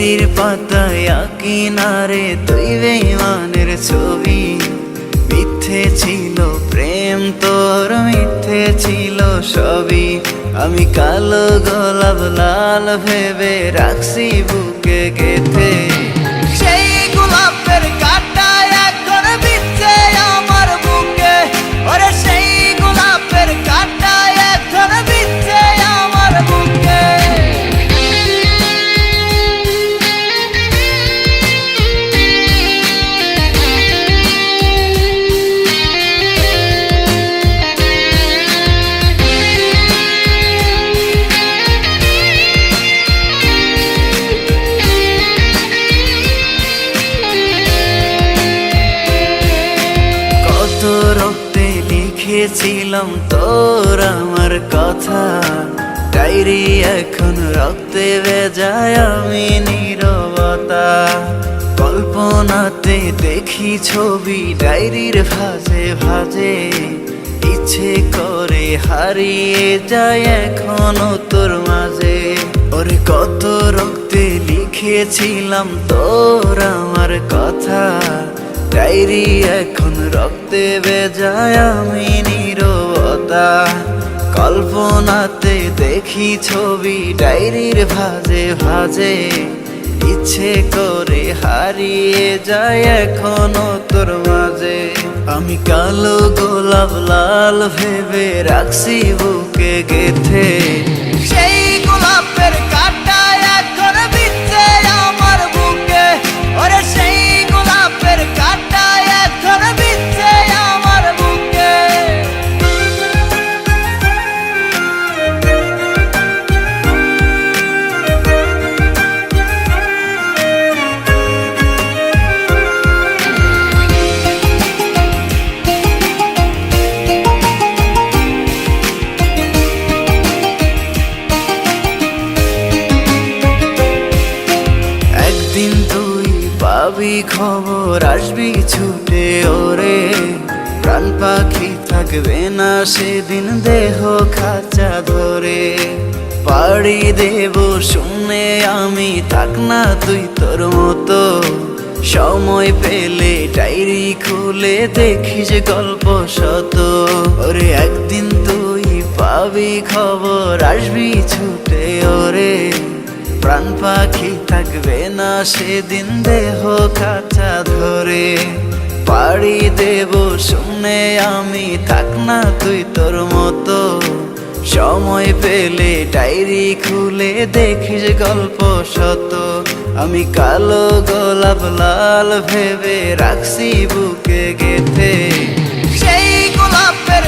ডায়েরির পাতায় কিনারে তুই বেঈমানের ছবি। মিথ্যে ছিল প্রেম তোর, মিথ্যে ছিল সবই। আমি কালো গোলাপ লাল ভেবে রাখছি বুকে গেথে। সেই গোলাপের কাঁটা এখন বিচ্ছে আমার বুকে, ওরে সেই গোলাপের কাঁটা এখন বিচ্ছে আমার বুকে। রক্তে লিখেছিলাম তোর আমার কথা, ডায়েরি এখন রক্তে ভেজায় আমি নীরবতা। কল্পনাতে দেখি ছবি ডায়েরির ভাঁজে ভাঁজে, ইচ্ছে করে হারিয়ে যায় এখনো তোর মাঝে। ওরে কত রক্তে লিখেছিলাম তোর আমার কথা, ডায়েরি এখন রক্তে ভেজায় আমি নীরবতা। কল্পনাতে দেখি ছবি ডায়েরির ভাঁজে ভাঁজে, ইচ্ছে করে হারিয়ে যায় এখনো তোর মাঝে। আমি কালো গোলাপ লাল ভেবে রাখছি বুকে গেথে। সেই গোলাপের কাঁটা এখন বিচ্ছে আমার বুকে, ওরে সেই গোলাপের কাঁটা এখন বিচ্ছে আমার বুকে। একদিন তুই পাবি খবর, আসবি ছুটে ওরে। প্রাণ পাখি থাকবে না সেদিন দেহ খাঁচা ধরে। পাড়ি দেব শুনে আমি, থাক না তুই তোর মতো। সময় পেলে ডায়েরি খুলে দেখিস গল্প শত। ওরে একদিন তুই পাবি খবর, আসবি ছুটে ওরে। প্রাণ পাখি থাকবে না সেদিন দেহ খাঁচা ধরে। পাড়ি দেব শুনে আমি, থাক না তুই তোর মতো। সময় পেলে ডায়েরি খুলে দেখিস গল্প শত। আমি কালো গোলাপ লাল ভেবে রাখছি বুকে গেথে। সেই গোলাপের